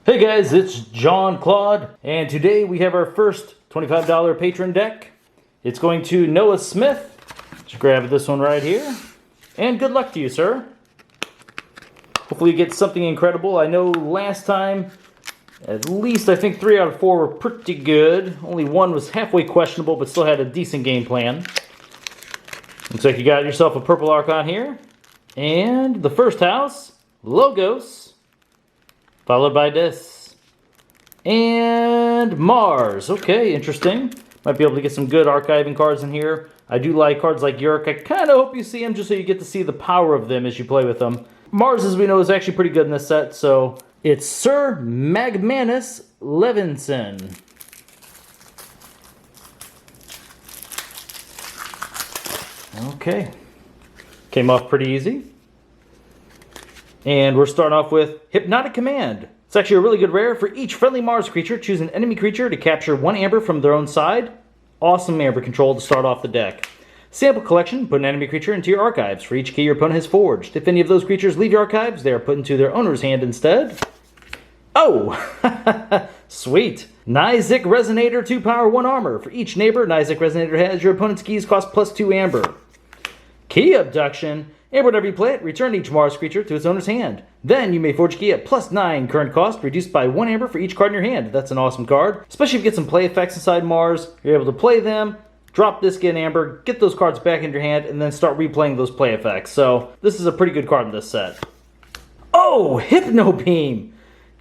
Hey guys, it's John Claude, and today we have our first $25 patron deck. It's going to Noah Smith. Just grab this one right here. And good luck to you, sir. Hopefully you get something incredible. I know last time, at least I think 3 out of 4 were pretty good. Only one was halfway questionable, but still had a decent game plan. Looks like you got yourself a purple Archon here. And the first house, Logos. Followed by this. And Mars. Okay, interesting. Might be able to get some good archiving cards in here. I do like cards like Yurk. I kind of hope you see them just so you get to see the power of them as you play with them. Mars, as we know, is actually pretty good in this set. So it's Sir Magmanus Levinson. Okay. Came off pretty easy. And we're starting off with Hypnotic Command. It's actually a really good rare. For each friendly Mars creature, choose an enemy creature to capture 1 amber from their own side. Awesome amber control to start off the deck. Sample collection, put an enemy creature into your archives. For each key your opponent has forged. If any of those creatures leave your archives, they are put into their owner's hand instead. Oh! Sweet. Nizik Resonator, 2 power, 1 armor. For each neighbor Nizik Resonator has, your opponent's keys cost +2 amber. Key Abduction. And whenever you play it, return each Mars creature to its owner's hand. Then you may forge a key at +9 current cost, reduced by 1 amber for each card in your hand. That's an awesome card. Especially if you get some play effects inside Mars, you're able to play them, drop this, get an amber, get those cards back in your hand, and then start replaying those play effects. So this is a pretty good card in this set. Oh, Hypno Beam!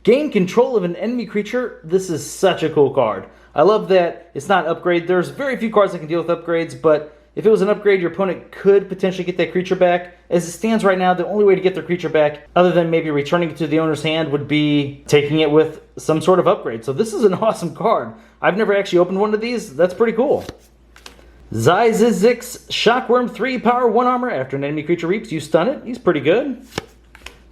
Gain control of an enemy creature. This is such a cool card. I love that it's not an upgrade. There's very few cards that can deal with upgrades, but if it was an upgrade, your opponent could potentially get that creature back. As it stands right now, the only way to get their creature back, other than maybe returning it to the owner's hand, would be taking it with some sort of upgrade. So this is an awesome card. I've never actually opened one of these. That's pretty cool. Zyzix's Shockworm, 3 power, 1 armor. After an enemy creature reaps, you stun it. He's pretty good.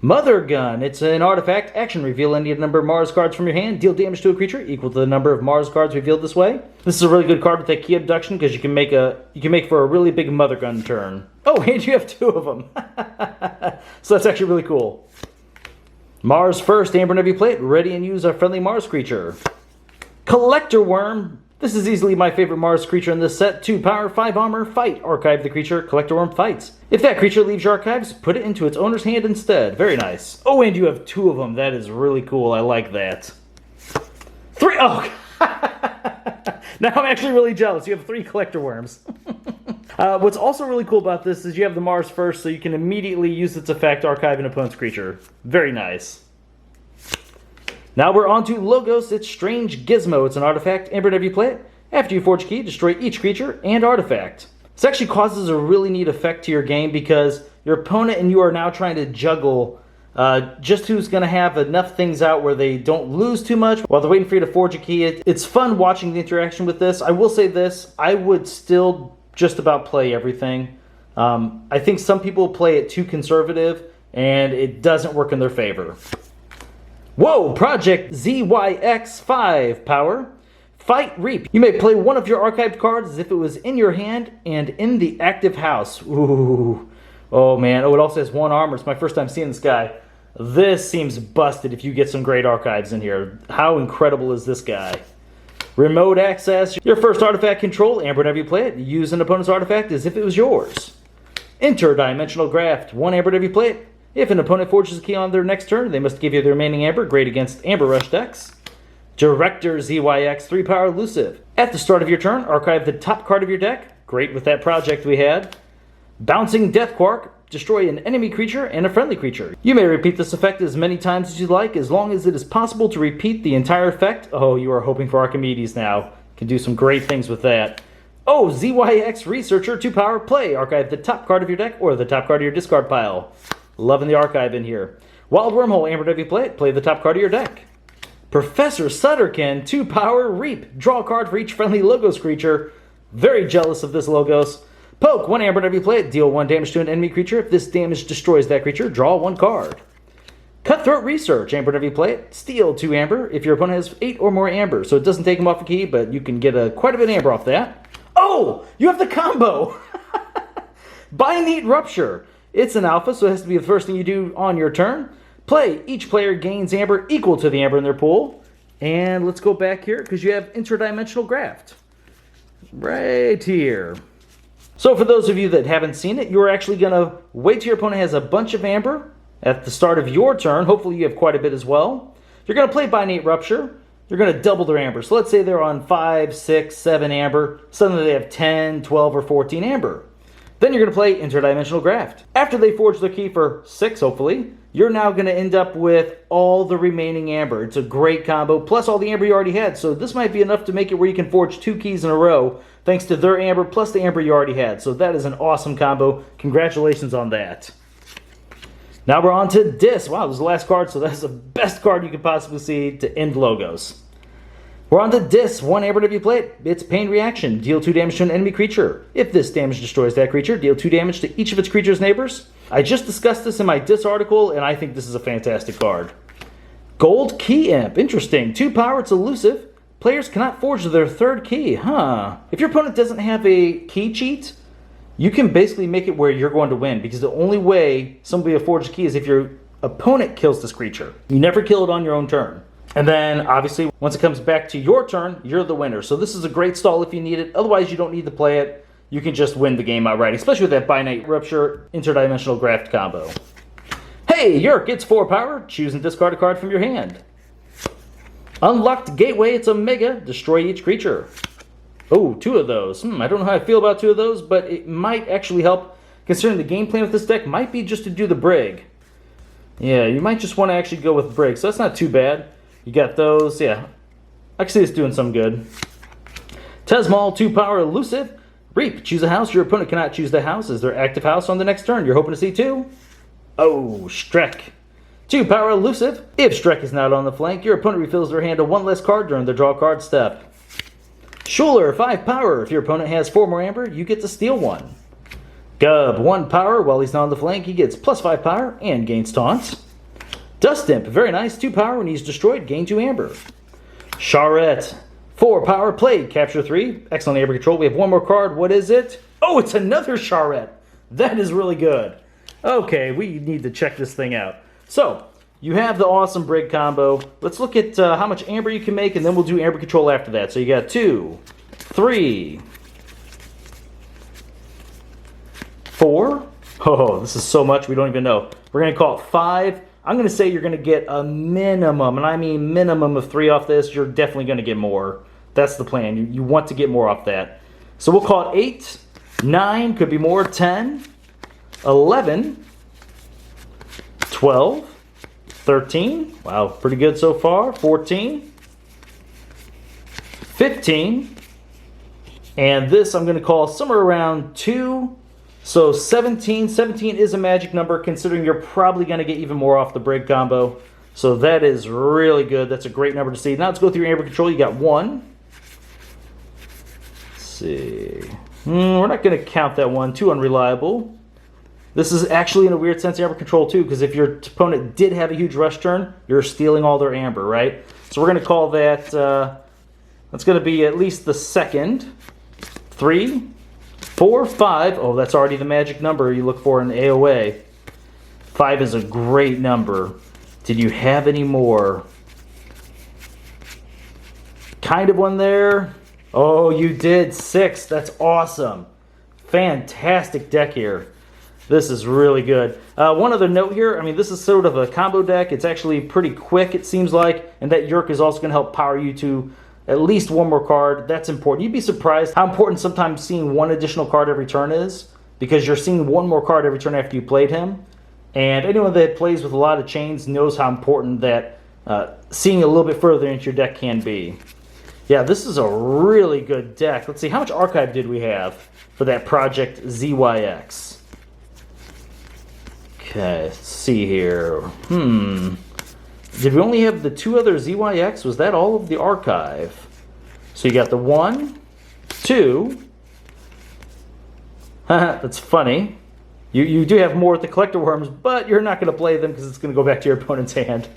Mother Gun. It's an artifact. Action. Reveal any number of Mars cards from your hand. Deal damage to a creature equal to the number of Mars cards revealed this way. This is a really good card with that key abduction because you can make for a really big Mother Gun turn. Oh, and you have 2 of them. So that's actually really cool. Mars first. Amber, whenever you play it, ready and use a friendly Mars creature. Collector Worm. This is easily my favorite Mars creature in this set. 2 power, 5 armor, fight. Archive the creature. Collector Worm fights. If that creature leaves your archives, put it into its owner's hand instead. Very nice. Oh, and you have 2 of them. That is really cool. I like that. 3. Oh! Now I'm actually really jealous. You have 3 Collector Worms. What's also really cool about this is you have the Mars first, so you can immediately use its effect to archive an opponent's creature. Very nice. Now we're on to Logos. It's Strange Gizmo. It's an artifact. Amber, whenever you play it, after you forge a key, destroy each creature and artifact. This actually causes a really neat effect to your game because your opponent and you are now trying to juggle just who's going to have enough things out where they don't lose too much while they're waiting for you to forge a key. It's fun watching the interaction with this. I will say this, I would still just about play everything. I think some people play it too conservative and it doesn't work in their favor. Whoa, Project ZYX 5 power. Fight Reap. You may play one of your archived cards as if it was in your hand and in the active house. Ooh. Oh man. Oh, it also has 1 armor. It's my first time seeing this guy. This seems busted if you get some great archives in here. How incredible is this guy? Remote access. Your first artifact control. Amber, whenever you play it, use an opponent's artifact as if it was yours. Interdimensional Graft. 1 amber whenever you play it. If an opponent forges a key on their next turn, they must give you the remaining amber. Great against Amber Rush decks. Director ZYX 3 power elusive. At the start of your turn, archive the top card of your deck. Great with that project we had. Bouncing Death Quark. Destroy an enemy creature and a friendly creature. You may repeat this effect as many times as you like, as long as it is possible to repeat the entire effect. Oh, you are hoping for Archimedes now. Can do some great things with that. Oh, ZYX Researcher 2 power play. Archive the top card of your deck or the top card of your discard pile. Loving the archive in here. Wild Wormhole. Amber, whenever you play it, play the top card of your deck. Professor Sutterkin, 2 power, Reap. Draw a card for each friendly Logos creature. Very jealous of this Logos. Poke, 1 amber whenever you play it. Deal 1 damage to an enemy creature. If this damage destroys that creature, draw 1 card. Cutthroat Research, amber whenever you play it. Steal 2 amber if your opponent has 8 or more amber. So it doesn't take him off a key, but you can get quite a bit of amber off that. Oh, you have the combo. Binate Rupture. It's an alpha, so it has to be the first thing you do on your turn. Play. Each player gains amber equal to the amber in their pool. And let's go back here because you have interdimensional graft. Right here. So for those of you that haven't seen it, you're actually going to wait till your opponent has a bunch of amber at the start of your turn. Hopefully you have quite a bit as well. You're going to play Binate Rupture. You're going to double their amber. So let's say they're on 5, 6, 7 amber. Suddenly they have 10, 12, or 14 amber. Then you're going to play Interdimensional Graft. After they forge their key for 6, hopefully, you're now going to end up with all the remaining amber. It's a great combo, plus all the amber you already had. So this might be enough to make it where you can forge 2 keys in a row, thanks to their amber plus the amber you already had. So that is an awesome combo. Congratulations on that. Now we're on to Dis. Wow, this is the last card, so that's the best card you could possibly see to end logos. We're on to Dis. 1 amber if you play it. It's Pain Reaction. Deal 2 damage to an enemy creature. If this damage destroys that creature, deal 2 damage to each of its creature's neighbors. I just discussed this in my Dis article, and I think this is a fantastic card. Gold Key Imp. Interesting. 2 power, it's elusive. Players cannot forge their 3rd key. If your opponent doesn't have a key cheat, you can basically make it where you're going to win, because the only way somebody will forge a key is if your opponent kills this creature. You never kill it on your own turn. And then, obviously, once it comes back to your turn, you're the winner. So this is a great stall if you need it. Otherwise, you don't need to play it. You can just win the game outright, especially with that Binate Rupture Interdimensional Graft combo. Hey, Yerk, it's 4 power. Choose and discard a card from your hand. Unlocked Gateway, it's a Mega. Destroy each creature. Oh, 2 of those. I don't know how I feel about 2 of those, but it might actually help, considering the game plan with this deck might be just to do the Brig. Yeah, you might just want to actually go with Brig, so that's not too bad. You got those, yeah. I can see this doing some good. Tesmal, 2 power, elusive. Reap, choose a house. Your opponent cannot choose the house as their active house on the next turn. You're hoping to see 2. Oh, Strek. 2 power, elusive. If Strek is not on the flank, your opponent refills their hand to 1 less card during the draw card step. Schuler, 5 power. If your opponent has 4 more amber, you get to steal 1. Gub, 1 power. While he's not on the flank, he gets plus 5 power and gains taunts. Dust Imp, very nice. 2 power. When he's destroyed, gain 2 amber. Charette, 4 power. Played, capture 3. Excellent amber control. We have 1 more card. What is it? Oh, it's another Charette. That is really good. Okay, we need to check this thing out. So, you have the awesome Brig combo. Let's look at how much amber you can make, and then we'll do amber control after that. So you got 2, 3, 4. Oh, this is so much we don't even know. We're going to call it 5. I'm going to say you're going to get a minimum, and I mean minimum of 3 off this. You're definitely going to get more. That's the plan. You want to get more off that. So we'll call it 8, 9, could be more, 10, 11, 12, 13, wow, pretty good so far, 14, 15, and this I'm going to call somewhere around 2, so 17. 17 is a magic number, considering you're probably going to get even more off the Brig combo, so that is really good. That's a great number to see. Now let's go through your amber control. You got 1. Let's see. We're not going to count that one. Too unreliable. This is actually, in a weird sense, amber control too, because if your opponent did have a huge rush turn, you're stealing all their amber, right? So we're going to call that, that's going to be at least the second. 3, 4, 5. Oh, that's already the magic number you look for in AOA. 5 is a great number. Did you have any more? Kind of one there. Oh, you did. 6. That's awesome. Fantastic deck here. This is really good. One other note here, I mean, this is sort of a combo deck. It's actually pretty quick, it seems like, and that Yerk is also going to help power you to at least 1 more card. That's important. You'd be surprised how important sometimes seeing 1 additional card every turn is, because you're seeing 1 more card every turn after you played him. And anyone that plays with a lot of chains knows how important that seeing a little bit further into your deck can be. Yeah, this is a really good deck. Let's see, how much archive did we have for that Project ZYX? Okay, let's see here. Did we only have the 2 other ZYX? Was that all of the archive? So you got the 1, 2. That's funny. You do have more with the collector worms, but you're not going to play them because it's going to go back to your opponent's hand.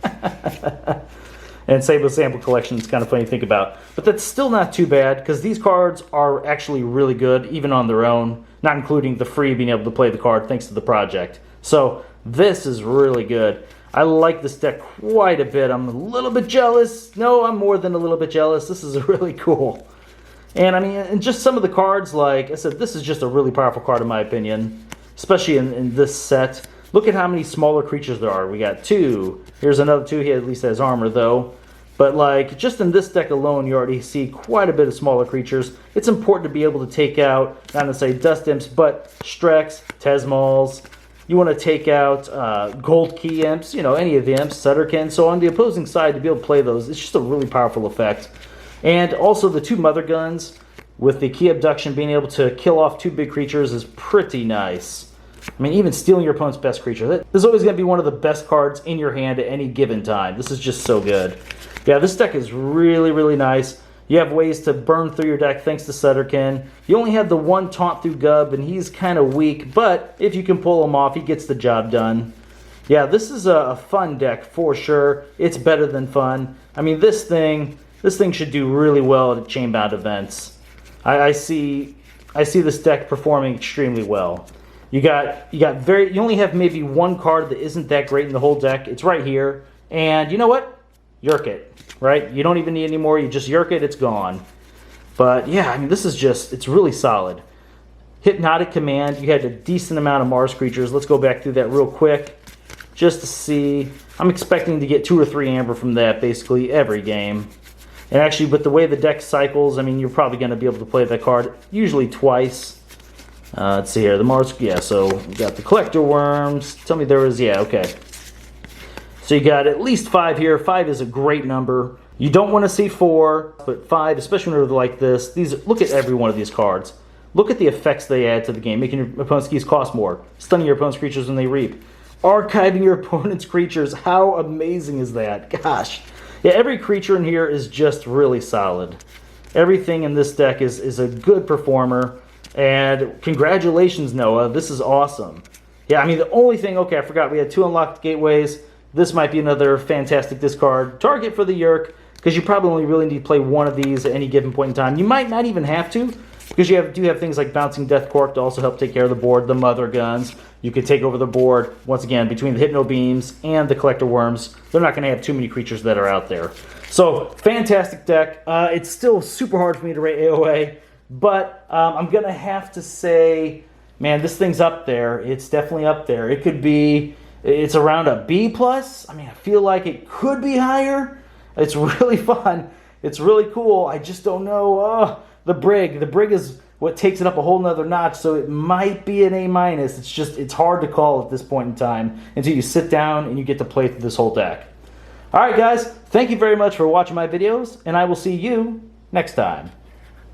And save the sample collection is kind of funny to think about. But that's still not too bad, because these cards are actually really good, even on their own, not including the free being able to play the card thanks to the project. So this is really good. I like this deck quite a bit. I'm a little bit jealous. No, I'm more than a little bit jealous. This is really cool. And I mean, and just some of the cards, like I said, this is just a really powerful card in my opinion, especially in this set. Look at how many smaller creatures there are. We got 2. Here's another 2. He at least has armor though. But like, just in this deck alone, you already see quite a bit of smaller creatures. It's important to be able to take out, not necessarily Dust Imps, but Streks, Tesmals. You want to take out Gold Key Imps, you know, any of the Imps, Sutterkin. So on the opposing side, to be able to play those, it's just a really powerful effect. And also the 2 Mother Guns with the Key Abduction, being able to kill off 2 big creatures is pretty nice. I mean, even stealing your opponent's best creature. This is always going to be one of the best cards in your hand at any given time. This is just so good. Yeah, this deck is really, really nice. You have ways to burn through your deck thanks to Sutterkin. You only have the 1 taunt through Gub, and he's kind of weak, but if you can pull him off, he gets the job done. Yeah, this is a fun deck for sure. It's better than fun. I mean, this thing should do really well at chain-bound events. I see this deck performing extremely well. You only have maybe 1 card that isn't that great in the whole deck. It's right here, and you know what? Yerk it, right? You don't even need any more. You just yerk it, it's gone. But yeah, I mean, this is just, it's really solid. Hypnotic Command, you had a decent amount of Mars creatures. Let's go back through that real quick just to see. I'm expecting to get 2 or 3 amber from that basically every game. And actually, with the way the deck cycles, I mean, you're probably going to be able to play that card usually twice. Let's see here, the Mars, yeah, so we got the Collector Worms. Tell me there was, yeah, okay. So you got at least 5 here. 5 is a great number. You don't want to see 4, but 5, especially when they're like this. Look at every one of these cards. Look at the effects they add to the game, making your opponent's keys cost more, stunning your opponent's creatures when they reap, archiving your opponent's creatures. How amazing is that? Gosh. Yeah, every creature in here is just really solid. Everything in this deck is a good performer. And congratulations, Noah. This is awesome. Yeah, I mean, the only thing, okay, I forgot. We had 2 unlocked gateways. This might be another fantastic discard target for the Yerk, because you probably only really need to play 1 of these at any given point in time. You might not even have to, because you do have things like Bouncing Death Cork to also help take care of the board, the Mother Guns. You can take over the board, once again, between the Hypno Beams and the Collector Worms. They're not going to have too many creatures that are out there. So, fantastic deck. It's still super hard for me to rate AOA, but I'm going to have to say, man, this thing's up there. It's definitely up there. It could be... It's around a B+. I mean, I feel like it could be higher. It's really fun. It's really cool. I just don't know. The Brig. The Brig is what takes it up a whole nother notch, so it might be an A-. It's hard to call at this point in time until you sit down and you get to play through this whole deck. All right, guys. Thank you very much for watching my videos, and I will see you next time.